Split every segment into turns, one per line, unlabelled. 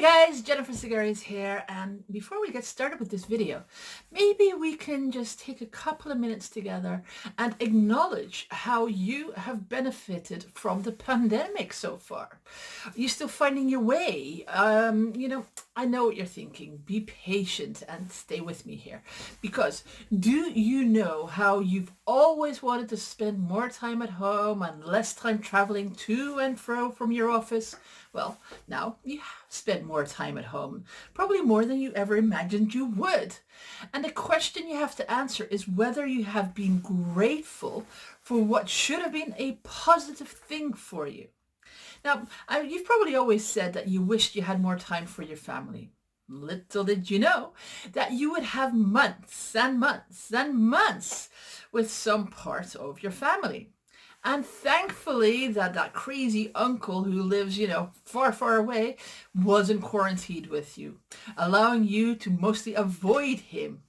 guys, Jennifer Segares here, and before we get started with this video, maybe we can just take a couple of minutes together and acknowledge how you have benefited from the pandemic so far. Are you still finding your way? I know what you're thinking. Be patient and stay with me here. Because do you know how you've always wanted to spend more time at home and less time traveling to and fro from your office? Well, now you have spent more time at home, probably more than you ever imagined you would. And the question you have to answer is whether you have been grateful for what should have been a positive thing for you. Now, you've probably always said that you wished you had more time for your family. Little did you know that you would have months and months and months with some part of your family. And thankfully that crazy uncle who lives, far, far away wasn't quarantined with you, allowing you to mostly avoid him.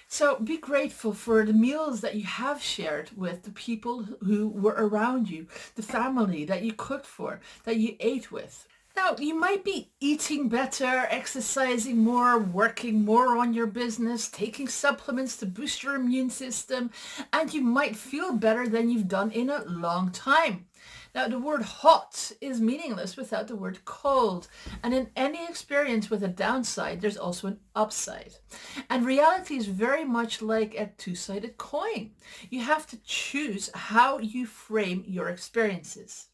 So be grateful for the meals that you have shared with the people who were around you, the family that you cooked for, that you ate with. Now, you might be eating better, exercising more, working more on your business, taking supplements to boost your immune system, and you might feel better than you've done in a long time. Now, the word hot is meaningless without the word cold. And in any experience with a downside, there's also an upside. And reality is very much like a two-sided coin. You have to choose how you frame your experiences.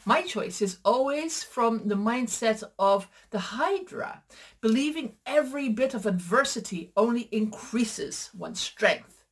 My choice is always from the mindset of the Hydra, believing every bit of adversity only increases one's strength.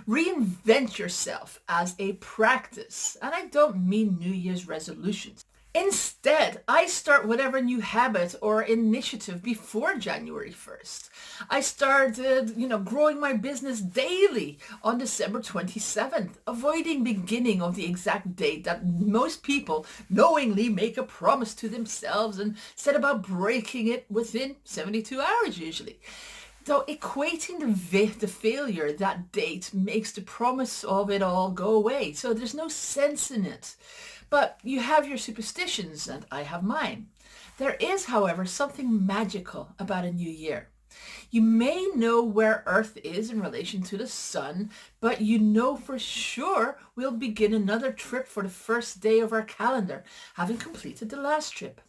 Reinvent yourself as a practice, and I don't mean New Year's resolutions. Instead, I start whatever new habit or initiative before January 1st. I started, growing my business daily on December 27th, avoiding beginning of the exact date that most people knowingly make a promise to themselves and set about breaking it within 72 hours usually. Though equating the failure that date makes the promise of it all go away. So there's no sense in it. But you have your superstitions and I have mine. There is, however, something magical about a new year. You may know where Earth is in relation to the sun, but you know for sure we'll begin another trip for the first day of our calendar, having completed the last trip.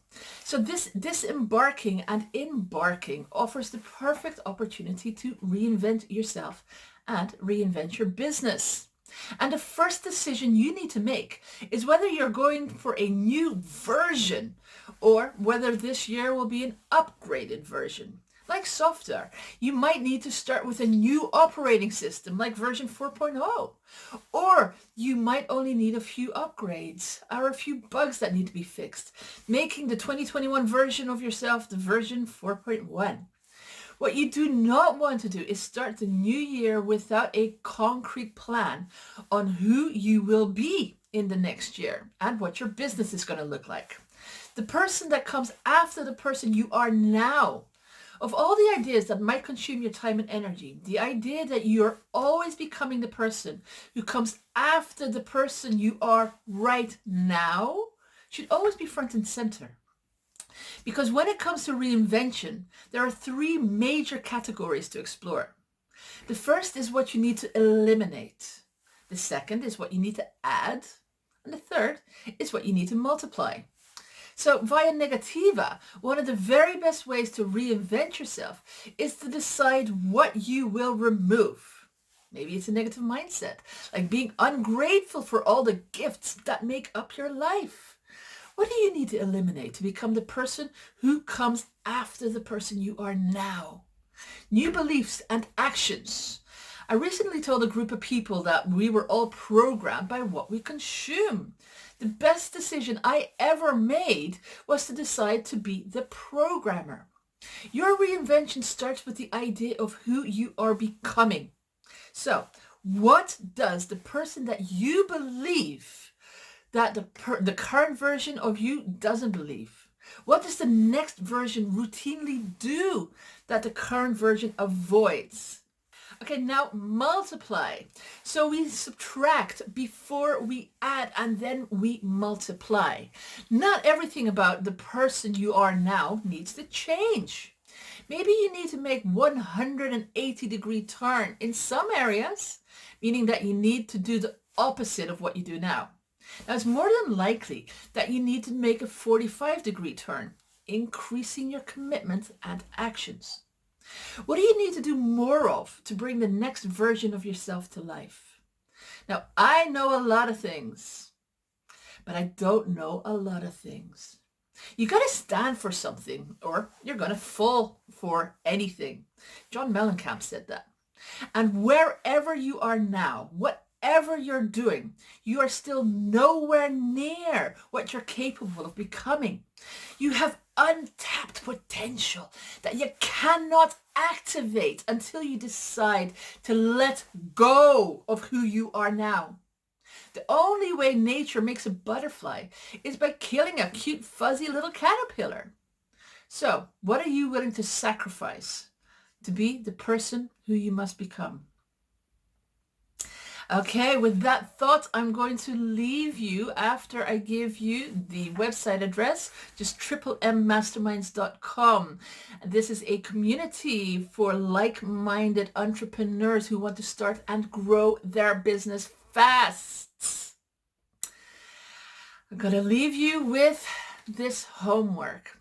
So this disembarking and embarking offers the perfect opportunity to reinvent yourself and reinvent your business. And the first decision you need to make is whether you're going for a new version or whether this year will be an upgraded version. Like software, you might need to start with a new operating system like version 4.0. Or you might only need a few upgrades or a few bugs that need to be fixed, making the 2021 version of yourself the version 4.1. What you do not want to do is start the new year without a concrete plan on who you will be in the next year and what your business is going to look like. The person that comes after the person you are now. Of all the ideas that might consume your time and energy, the idea that you're always becoming the person who comes after the person you are right now should always be front and center. Because when it comes to reinvention, there are three major categories to explore. The first is what you need to eliminate. The second is what you need to add. And the third is what you need to multiply. So via negativa, one of the very best ways to reinvent yourself is to decide what you will remove. Maybe it's a negative mindset, like being ungrateful for all the gifts that make up your life. What do you need to eliminate to become the person who comes after the person you are now? New beliefs and actions. I recently told a group of people that we were all programmed by what we consume. The best decision I ever made was to decide to be the programmer. Your reinvention starts with the idea of who you are becoming. So, what does the person that you believe that the current version of you doesn't believe? What does the next version routinely do that the current version avoids? Okay, now multiply. So we subtract before we add and then we multiply. Not everything about the person you are now needs to change. Maybe you need to make 180-degree turn in some areas, meaning that you need to do the opposite of what you do now. Now, it's more than likely that you need to make a 45-degree turn, increasing your commitment and actions. What do you need to do more of to bring the next version of yourself to life? Now, I know a lot of things, but I don't know a lot of things. You got to stand for something or you're going to fall for anything. John Mellencamp said that. And wherever you are now, whatever you're doing, you are still nowhere near what you're capable of becoming. You have untapped potential that you cannot activate until you decide to let go of who you are now. The only way nature makes a butterfly is by killing a cute, fuzzy little caterpillar. So, what are you willing to sacrifice to be the person who you must become? Okay, with that thought, I'm going to leave you after I give you the website address, just mmasterminds.com. This is a community for like-minded entrepreneurs who want to start and grow their business fast. I'm going to leave you with this homework.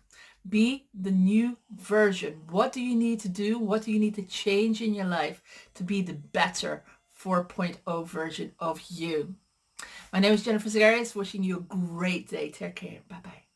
Be the new version. What do you need to do? What do you need to change in your life to be the better 4.0 version of you? My name is Jennifer Zagarias, wishing you a great day. Take care. Bye-bye.